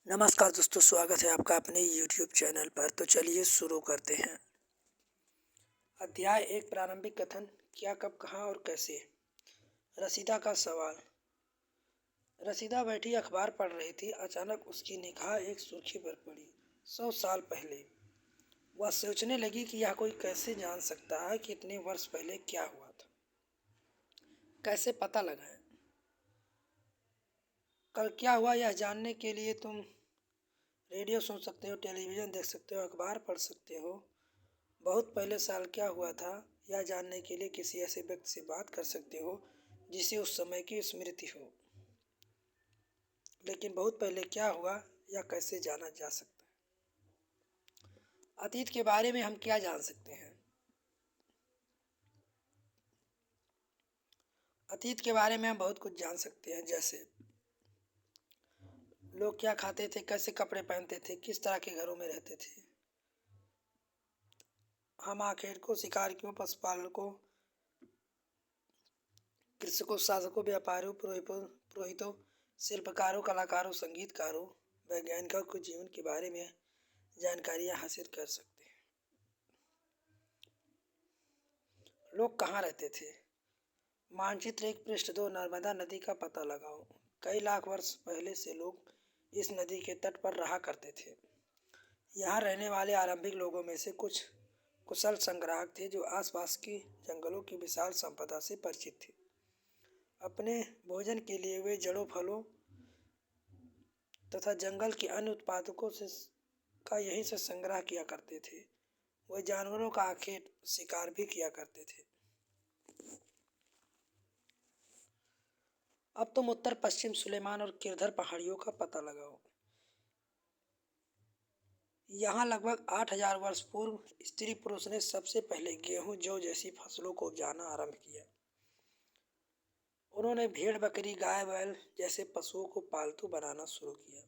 नमस्कार दोस्तों, स्वागत है आपका अपने YouTube चैनल पर। तो चलिए शुरू करते हैं। अध्याय एक, प्रारंभिक कथन। क्या, कब, कहाँ और कैसे। रसीदा का सवाल। रसीदा बैठी अखबार पढ़ रही थी। अचानक उसकी निगाह एक सुर्खी पर पड़ी। 100 साल पहले। वह सोचने लगी कि यह कोई कैसे जान सकता है कि इतने वर्ष पहले क्या हुआ था। कैसे पता लगाएं। कल क्या हुआ यह जानने के लिए तुम रेडियो सुन सकते हो, टेलीविज़न देख सकते हो, अखबार पढ़ सकते हो। बहुत पहले साल क्या हुआ था यह जानने के लिए किसी ऐसे व्यक्ति से बात कर सकते हो जिसे उस समय की स्मृति हो। लेकिन बहुत पहले क्या हुआ यह कैसे जाना जा सकता है। अतीत के बारे में हम क्या जान सकते हैं। अतीत के बारे में हम बहुत कुछ जान सकते हैं, जैसे लोग क्या खाते थे, कैसे कपड़े पहनते थे, किस तरह के घरों में रहते थे। हम आखेर शिकारियों, पशुपालकों, कृषकों, शासकों, व्यापारियों, पुरोहितों, शिल्पकारों, कलाकारों, संगीतकारों, वैज्ञानिकों के जीवन के बारे में जानकारियाँ हासिल कर सकते हैं। लोग कहाँ रहते थे। मानचित्र एक, पृष्ठ 2, नर्मदा नदी का पता लगाओ। कई लाख वर्ष पहले से लोग इस नदी के तट पर रहा करते थे। यहाँ रहने वाले आरंभिक लोगों में से कुछ कुशल संग्राहक थे जो आसपास की जंगलों की विशाल संपदा से परिचित थे। अपने भोजन के लिए वे जड़ों, फलों तथा जंगल के अन्य उत्पादकों से का यहीं से संग्रह किया करते थे। वे जानवरों का आखिर शिकार भी किया करते थे। अब तुम उत्तर पश्चिम सुलेमान और किरधर पहाड़ियों का पता लगाओ। यहाँ लगभग 8000 वर्ष पूर्व स्त्री पुरुष ने सबसे पहले गेहूं, जौ जैसी फसलों को उगाना आरंभ किया। उन्होंने भेड़, बकरी, गाय, बैल जैसे पशुओं को पालतू बनाना शुरू किया।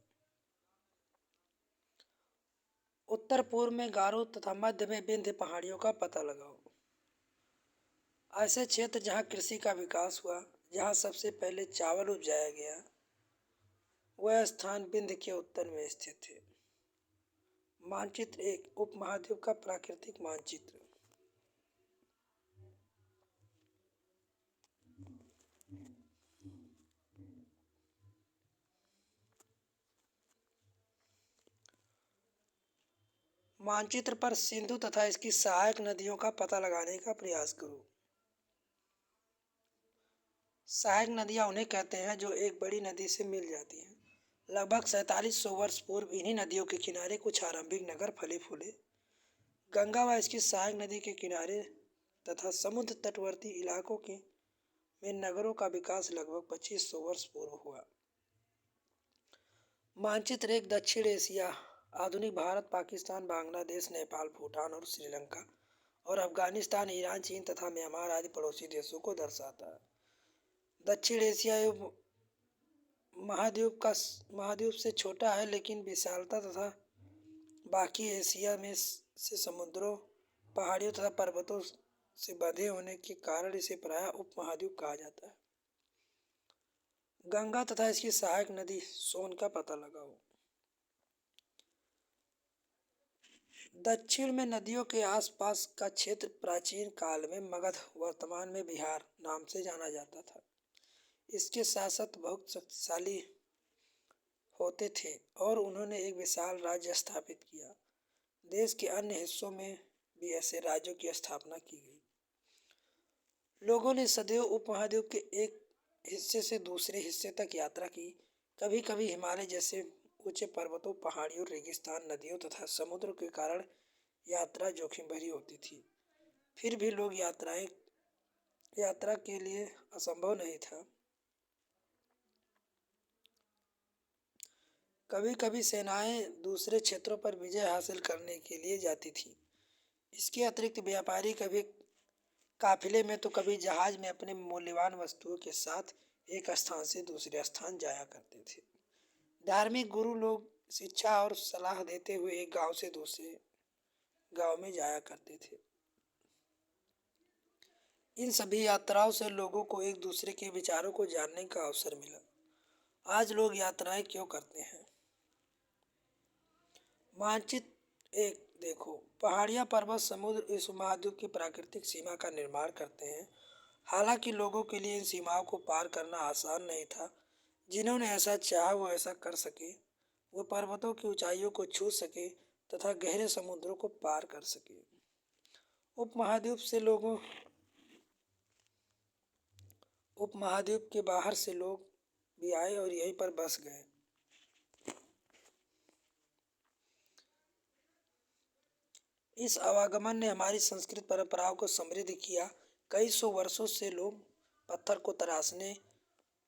उत्तर पूर्व में गारो तथा मध्य में विंध्य पहाड़ियों का पता लगाओ। ऐसे क्षेत्र जहाँ कृषि का विकास हुआ, जहाँ सबसे पहले चावल उपजाया गया, वह स्थान विंध्य के उत्तर में स्थित है। मानचित्र एक, उपमहाद्वीप का प्राकृतिक मानचित्र। मानचित्र पर सिंधु तथा इसकी सहायक नदियों का पता लगाने का प्रयास करो। सहायक नदियां उन्हें कहते हैं जो एक बड़ी नदी से मिल जाती हैं। लगभग 4700 वर्ष पूर्व इन्हीं नदियों के किनारे कुछ आरंभिक नगर फले फूले। गंगा व इसकी सहायक नदी के किनारे तथा समुद्र तटवर्ती इलाकों के में नगरों का विकास लगभग 2500 वर्ष पूर्व हुआ। मानचित्र एक, दक्षिण एशिया। आधुनिक भारत, पाकिस्तान, बांग्लादेश, नेपाल, भूटान और श्रीलंका और अफगानिस्तान, ईरान, चीन तथा म्यांमार आदि पड़ोसी देशों को दर्शाता है। दक्षिण एशिया महाद्वीप से छोटा है, लेकिन विशालता तथा बाकी एशिया में से समुद्रों, पहाड़ियों तथा पर्वतों से बंधे होने के कारण इसे प्रायः उपमहाद्वीप कहा जाता है। गंगा तथा इसकी सहायक नदी सोन का पता लगाओ। दक्षिण में नदियों के आसपास का क्षेत्र प्राचीन काल में मगध, वर्तमान में बिहार नाम से जाना जाता था। इसके शासक बहुत शक्तिशाली होते थे और उन्होंने एक विशाल राज्य स्थापित किया। देश के अन्य हिस्सों में भी ऐसे राज्यों की स्थापना की गई। लोगों ने सदैव उपमहाद्वीप के एक हिस्से से दूसरे हिस्से तक यात्रा की। कभी कभी हिमालय जैसे ऊंचे पर्वतों, पहाड़ियों, रेगिस्तान, नदियों तथा समुद्र के कारण यात्रा जोखिम भरी होती थी। फिर भी लोग यात्रा के लिए असंभव नहीं था। कभी कभी सेनाएं दूसरे क्षेत्रों पर विजय हासिल करने के लिए जाती थीं। इसके अतिरिक्त व्यापारी कभी काफिले में तो कभी जहाज में अपने मूल्यवान वस्तुओं के साथ एक स्थान से दूसरे स्थान जाया करते थे। धार्मिक गुरु लोग शिक्षा और सलाह देते हुए एक गांव से दूसरे गांव में जाया करते थे। इन सभी यात्राओं से लोगों को एक दूसरे के विचारों को जानने का अवसर मिला। आज लोग यात्राएं क्यों करते हैं। मानचित्र एक देखो, पहाड़ियाँ, पर्वत, समुद्र इस महाद्वीप की प्राकृतिक सीमा का निर्माण करते हैं। हालांकि लोगों के लिए इन सीमाओं को पार करना आसान नहीं था। जिन्होंने ऐसा चाहा वो ऐसा कर सके। वो पर्वतों की ऊंचाइयों को छू सके तथा गहरे समुद्रों को पार कर सके। उपमहाद्वीप से लोगों उपमहाद्वीप के बाहर से लोग भी आए और यहीं पर बस गए। इस आवागमन ने हमारी संस्कृत परंपराओं को समृद्ध किया। कई सौ वर्षों से लोग पत्थर को तराशने,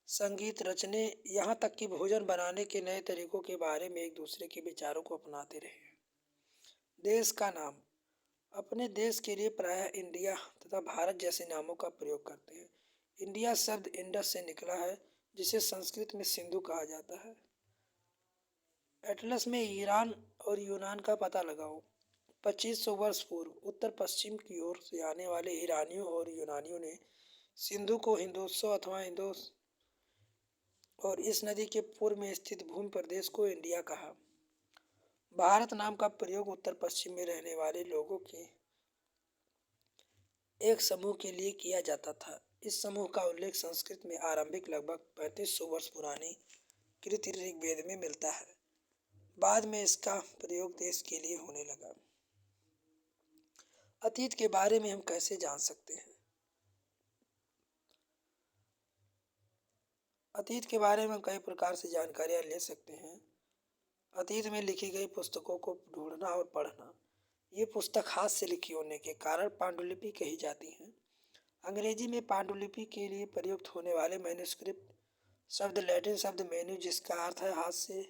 संगीत रचने, यहाँ तक कि भोजन बनाने के नए तरीकों के बारे में एक दूसरे के विचारों को अपनाते रहे। देश का नाम, अपने देश के लिए प्रायः इंडिया तथा भारत जैसे नामों का प्रयोग करते हैं। इंडिया शब्द इंडस से निकला है, जिसे संस्कृत में सिंधु कहा जाता है। एटलस में ईरान और यूनान का पता लगाओ। 2500 वर्ष पूर्व उत्तर पश्चिम की ओर से आने वाले ईरानियों और यूनानियों ने सिंधु को हिंदोत्सव अथवा इंडोस और इस नदी के पूर्व में स्थित भूमि प्रदेश को इंडिया कहा। भारत नाम का प्रयोग उत्तर पश्चिम में रहने वाले लोगों के एक समूह के लिए किया जाता था। इस समूह का उल्लेख संस्कृत में आरंभिक लगभग 3500 वर्ष पुरानी कृति ऋग्वेद में मिलता है। बाद में इसका प्रयोग देश के लिए होने लगा। अतीत के बारे में हम कैसे जान सकते हैं? अतीत के बारे में हम कई प्रकार से जानकारियाँ ले सकते हैं। अतीत में लिखी गई पुस्तकों को ढूंढना और पढ़ना। ये पुस्तक हाथ से लिखी होने के कारण पांडुलिपि कही जाती हैं। अंग्रेजी में पांडुलिपि के लिए प्रयुक्त होने वाले मैन्युस्क्रिप्ट शब्द लैटिन शब्द मेन्यू, जिसका अर्थ है हाथ से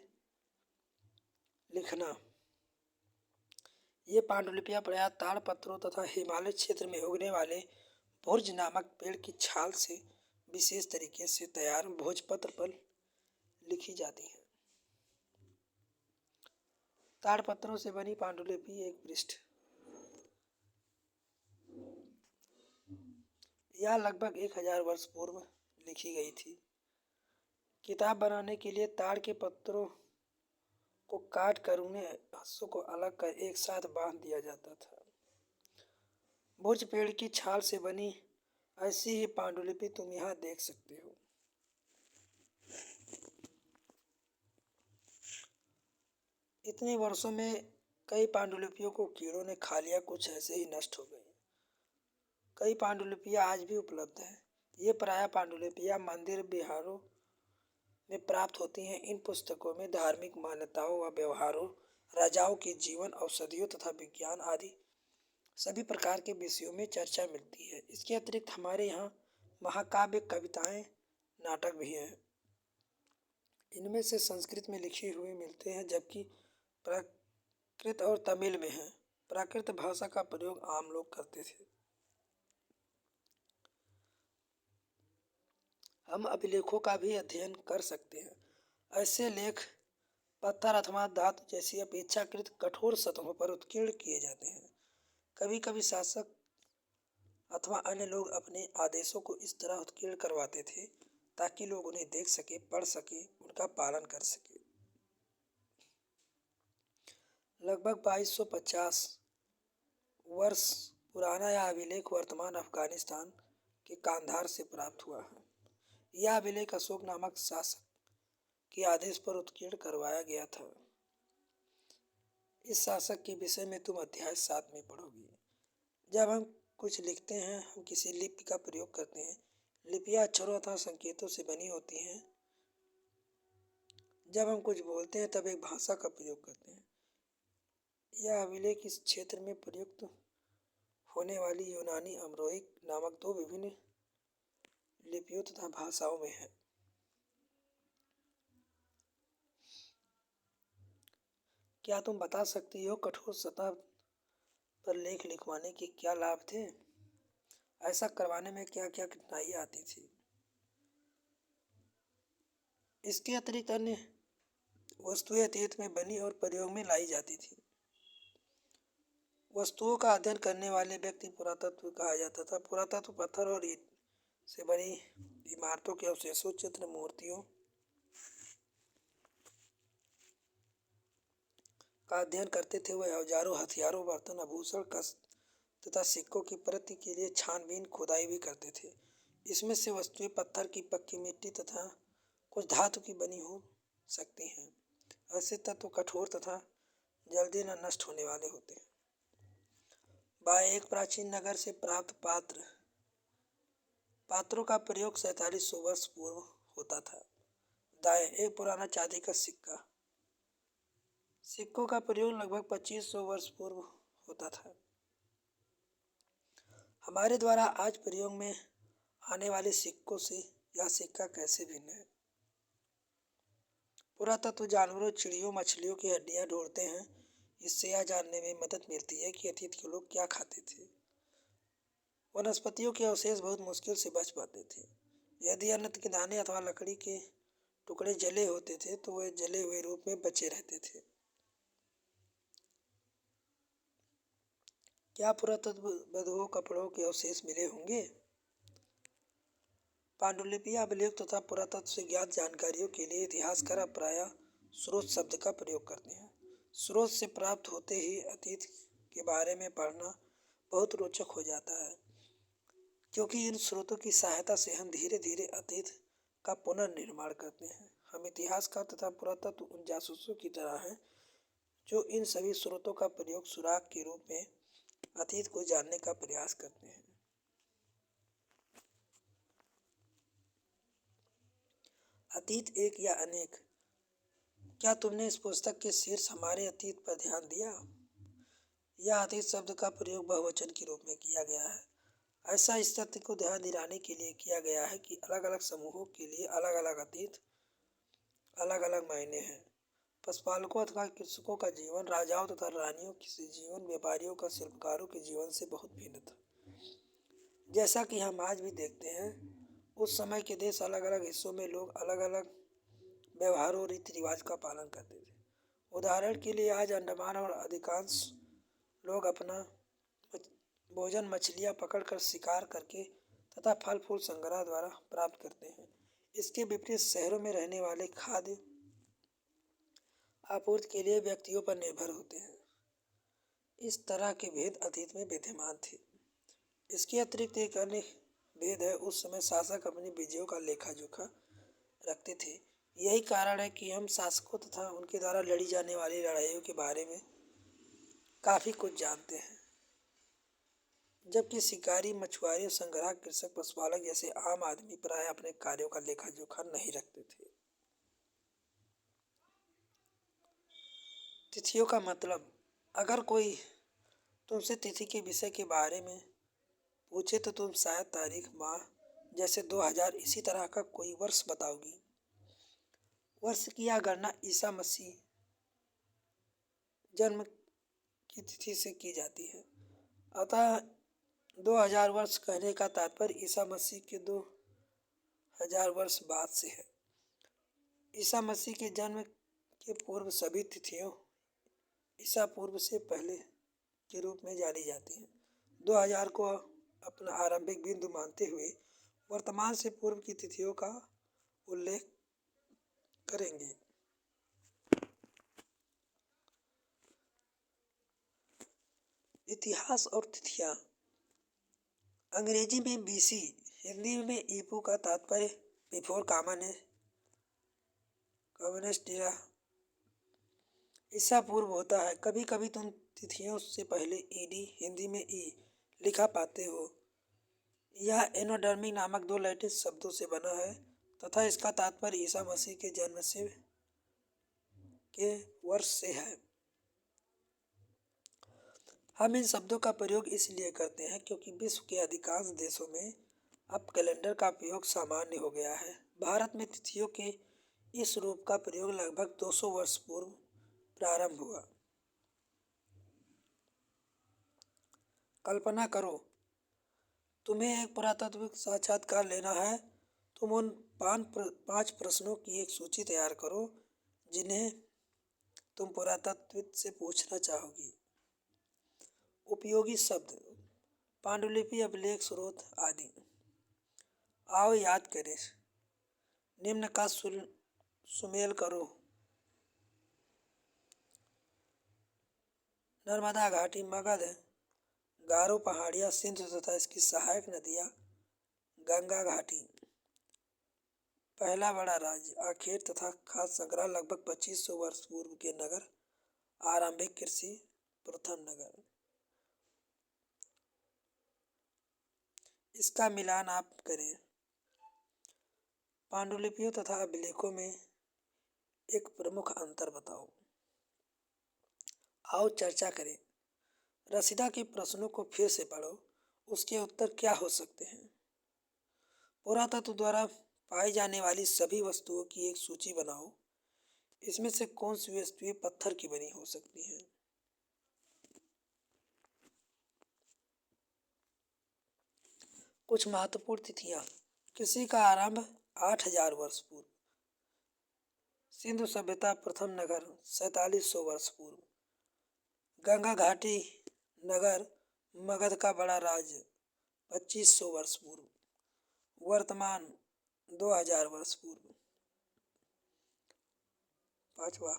लिखना। ये पांडुलिपियां प्रायः ताड़ पत्रों तथा हिमालय क्षेत्र में उगने वाले भुर्ज नामक पेड़ की छाल से विशेष तरीके से तैयार भोजपत्र पर लिखी जाती हैं। ताड़ पत्रों से बनी पांडुलिपि एक पृष्ठ। यह लगभग 1000 वर्ष पूर्व लिखी गई थी। किताब बनाने के लिए ताड़ के पत्रों को काट कर उन्हें हिस्सों को अलग कर एक साथ बांध दिया जाता था। भुज पेड़ की छाल से बनी ऐसी ही पांडुलिपि तुम यहाँ देख सकते हो। इतने वर्षों में कई पांडुलिपियों को कीड़ों ने खा लिया, कुछ ऐसे ही नष्ट हो गई। कई पांडुलिपियाँ आज भी उपलब्ध हैं। ये प्रायः पांडुलिपियाँ मंदिर विहारों में प्राप्त होती हैं। इन पुस्तकों में धार्मिक मान्यताओं व व्यवहारों, राजाओं के जीवन, औषधियों तथा विज्ञान आदि सभी प्रकार के विषयों में चर्चा मिलती है। इसके अतिरिक्त हमारे यहाँ महाकाव्य, कविताएं, नाटक भी हैं। इनमें से संस्कृत में लिखे हुए मिलते हैं, जबकि प्राकृत और तमिल में हैं। प्राकृत भाषा का प्रयोग आम लोग करते थे। हम अभिलेखों का भी अध्ययन कर सकते हैं। ऐसे लेख पत्थर अथवा धातु जैसी अपेक्षाकृत कठोर सतहों पर उत्कीर्ण किए जाते हैं। कभी कभी शासक अथवा अन्य लोग अपने आदेशों को इस तरह उत्कीर्ण करवाते थे ताकि लोग उन्हें देख सके, पढ़ सके, उनका पालन कर सके। लगभग 2250 वर्ष पुराना यह अभिलेख वर्तमान अफगानिस्तान के कांधार से प्राप्त हुआ है। यह अभिलेख अशोक नामक शासक के आदेश पर उत्कीर्ण करवाया गया था। इस शासक के विषय में तुम अध्याय 7 में पढ़ोगे। जब हम कुछ लिखते हैं, हम किसी लिपि का प्रयोग करते हैं। लिपियां अक्षरों अथवा संकेतों से बनी होती हैं। जब हम कुछ बोलते हैं तब एक भाषा का प्रयोग करते हैं। यह अभिलेख इस क्षेत्र में प्रयुक्त होने वाली यूनानी अमरोइक नामक 2 विभिन्न लिपियों तथा भाषाओं में है। क्या तुम बता सकती हो कठोर सतह पर लेख लिखवाने के क्या लाभ थे? ऐसा करवाने में क्या क्या कठिनाइयाँ आती थी? इसके अतिरिक्त अन्य वस्तुएं अतीत में बनी और प्रयोग में लाई जाती थी। वस्तुओं का अध्ययन करने वाले व्यक्ति पुरातत्व कहा जाता था। पुरातत्व पत्थर और ईंट से बनी इमारतों के अवशेषों, चित्र, मूर्तियों का अध्ययन करते थे, वह औजारों, हथियारों, बर्तन, आभूषण, तथा सिक्कों की प्रति के लिए छानबीन खुदाई भी करते थे। इसमें से वस्तुएं पत्थर की, पक्की मिट्टी तथा कुछ धातु की बनी हो सकती हैं। ऐसे तत्व कठोर तथा जल्दी न नष्ट होने वाले होते हैं। बाय एक प्राचीन नगर से प्राप्त पात्रों का प्रयोग 4700 वर्ष पूर्व होता था। दाएं एक पुराना चांदी का सिक्का। सिक्कों का प्रयोग लगभग 2500 वर्ष पूर्व होता था। हमारे द्वारा आज प्रयोग में आने वाले सिक्कों से यह सिक्का कैसे भिन्न है? पुरातत्व जानवरों, चिड़ियों, मछलियों की हड्डियां ढूंढते हैं। इससे यह जानने में मदद मिलती है कि अतीत के लोग क्या खाते थे। वनस्पतियों के अवशेष बहुत मुश्किल से बच पाते थे। यदि अन्न के दाने अथवा लकड़ी के टुकड़े जले होते थे तो वे जले हुए रूप में बचे रहते थे। क्या पुरातत्व बधुओं कपड़ों के अवशेष मिले होंगे? पांडुलिपि अभिलेख तथा पुरातत्व से ज्ञात जानकारियों के लिए इतिहासकार प्रायः स्रोत शब्द का प्रयोग करते हैं। स्रोत से प्राप्त होते ही अतीत के बारे में पढ़ना बहुत रोचक हो जाता है, क्योंकि इन स्रोतों की सहायता से हम धीरे धीरे अतीत का पुनर्निर्माण करते हैं। हम इतिहासकार तथा पुरातत्व उन जासूसों की तरह हैं जो इन सभी स्रोतों का प्रयोग सुराग के रूप में अतीत को जानने का प्रयास करते हैं। अतीत एक या अनेक। क्या तुमने इस पुस्तक के शीर्ष हमारे अतीत पर ध्यान दिया? यह अतीत शब्द का प्रयोग बहुवचन के रूप में किया गया है। ऐसा इस तथ्य को ध्यान दिलाने के लिए किया गया है कि अलग अलग समूहों के लिए अलग अलग अतीत, अलग अलग मायने हैं। पशुपालकों अथवा कृषकों का जीवन राजाओं तथा रानियों के जीवन, व्यापारियों का शिल्पकारों के जीवन से बहुत भिन्न था। जैसा कि हम आज भी देखते हैं, उस समय के देश अलग अलग हिस्सों में लोग अलग अलग व्यवहार और रीति रिवाज का पालन करते थे। उदाहरण के लिए आज अंडमान और अधिकांश लोग अपना भोजन मछलियाँ पकड़कर, शिकार करके तथा फल फूल संग्रह द्वारा प्राप्त करते हैं। इसके विपरीत शहरों में रहने वाले खाद्य आपूर्ति के लिए व्यक्तियों पर निर्भर होते हैं। इस तरह के भेद अतीत में विद्यमान थे। इसके अतिरिक्त एक अन्य भेद है, उस समय शासक अपनी विजयों का लेखा जोखा रखते थे। यही कारण है कि हम शासकों तथा उनके द्वारा लड़ी जाने वाली लड़ाइयों के बारे में काफ़ी कुछ जानते हैं, जबकि शिकारी, मछुआरे, संग्राहक, कृषक, पशुपालक जैसे आम आदमी प्राय अपने कार्यों का लेखा जोखा नहीं रखते थे। तिथियों का मतलब। अगर कोई तुमसे तिथि के विषय के बारे में पूछे तो तुम शायद तारीख, माह, जैसे 2000 इसी तरह का कोई वर्ष बताओगी। वर्ष की यह गणना ईसा मसीह जन्म की तिथि से की जाती है। अतः 2000 वर्ष कहने का तात्पर्य ईसा मसीह के 2000 वर्ष बाद से है। ईसा मसीह के जन्म के पूर्व सभी तिथियों ईसा पूर्व से पहले के रूप में जानी जाती हैं। 2000 को अपना आरंभिक बिंदु मानते हुए वर्तमान से पूर्व की तिथियों का उल्लेख करेंगे। इतिहास और तिथियां। अंग्रेजी में बीसी, हिंदी में ईपू का तात्पर्य बिफोर कॉमन एरा ईसा पूर्व होता है। कभी कभी तुम तिथियों से पहले ईडी, हिंदी में ई लिखा पाते हो। यह एनोडर्मी नामक 2 लैटिन शब्दों से बना है तथा इसका तात्पर्य ईसा मसीह के जन्म से के वर्ष से है। हम इन शब्दों का प्रयोग इसलिए करते हैं क्योंकि विश्व के अधिकांश देशों में अब कैलेंडर का उपयोग सामान्य हो गया है। भारत में तिथियों के इस रूप का प्रयोग लगभग 200 वर्ष पूर्व प्रारंभ हुआ। कल्पना करो, तुम्हें एक पुरातात्विक साक्षात्कार लेना है। तुम उन 5 प्रश्नों की एक सूची तैयार करो जिन्हें तुम पुरातत्वविद से पूछना चाहोगी। उपयोगी शब्द, पांडुलिपि, अभिलेख, स्रोत आदि। आओ याद करें। निम्न का सुमेल करो। नर्मदा घाटी, मगध, गारो पहाड़ियाँ, सिंधु तथा इसकी सहायक नदियाँ, गंगा घाटी। पहला बड़ा राज्य, आखेट तथा खाद्य संग्रह, लगभग 2500 वर्ष पूर्व के नगर, आरंभिक कृषि, प्रथम नगर। इसका मिलान आप करें। पांडुलिपियों तथा अभिलेखों में एक प्रमुख अंतर बताओ। आओ चर्चा करें। रसीदा के प्रश्नों को फिर से पढ़ो, उसके उत्तर क्या हो सकते हैं। पुरातत्व द्वारा पाई जाने वाली सभी वस्तुओं की एक सूची बनाओ। इसमें से कौन सी वस्तुएं पत्थर की बनी हो सकती हैं। कुछ महत्वपूर्ण तिथियां। कृषि का आरंभ 8000 वर्ष पूर्व। सिंधु सभ्यता प्रथम नगर 4700 वर्ष पूर्व। गंगा घाटी नगर मगध का बड़ा राज्य 2500 वर्ष पूर्व। वर्तमान 2000 वर्ष पूर्व। पांचवा,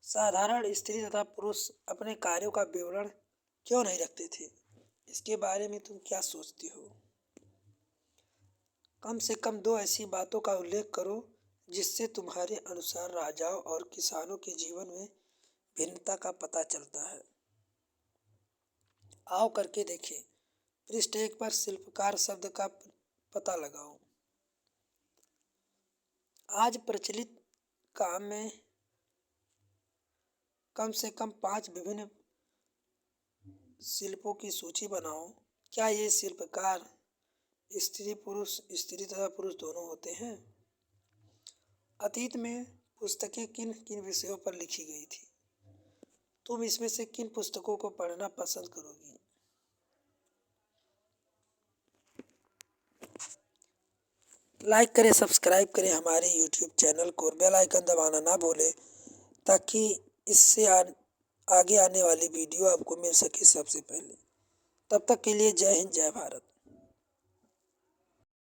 साधारण स्त्री तथा पुरुष अपने कार्यों का विवरण क्यों नहीं रखते थे। इसके बारे में तुम क्या सोचती हो। कम से कम 2 ऐसी बातों का उल्लेख करो जिससे तुम्हारे अनुसार राजाओं और किसानों के जीवन में भिन्नता का पता चलता है। आओ करके देखें। पृष्ठ 1 पर शिल्पकार शब्द का पता लगाओ। आज प्रचलित काम में कम से कम 5 विभिन्न शिल्पों की सूची बनाओ। क्या ये शिल्पकार स्त्री तथा पुरुष दोनों होते हैं। अतीत में पुस्तकें किन किन विषयों पर लिखी गई थी। तुम इसमें से किन पुस्तकों को पढ़ना पसंद करोगी। लाइक करें, सब्सक्राइब करें हमारे YouTube चैनल को और बेल आइकन दबाना ना भूलें ताकि इससे आगे आने वाली वीडियो आपको मिल सके सबसे पहले। तब तक के लिए जय हिंद, जय भारत।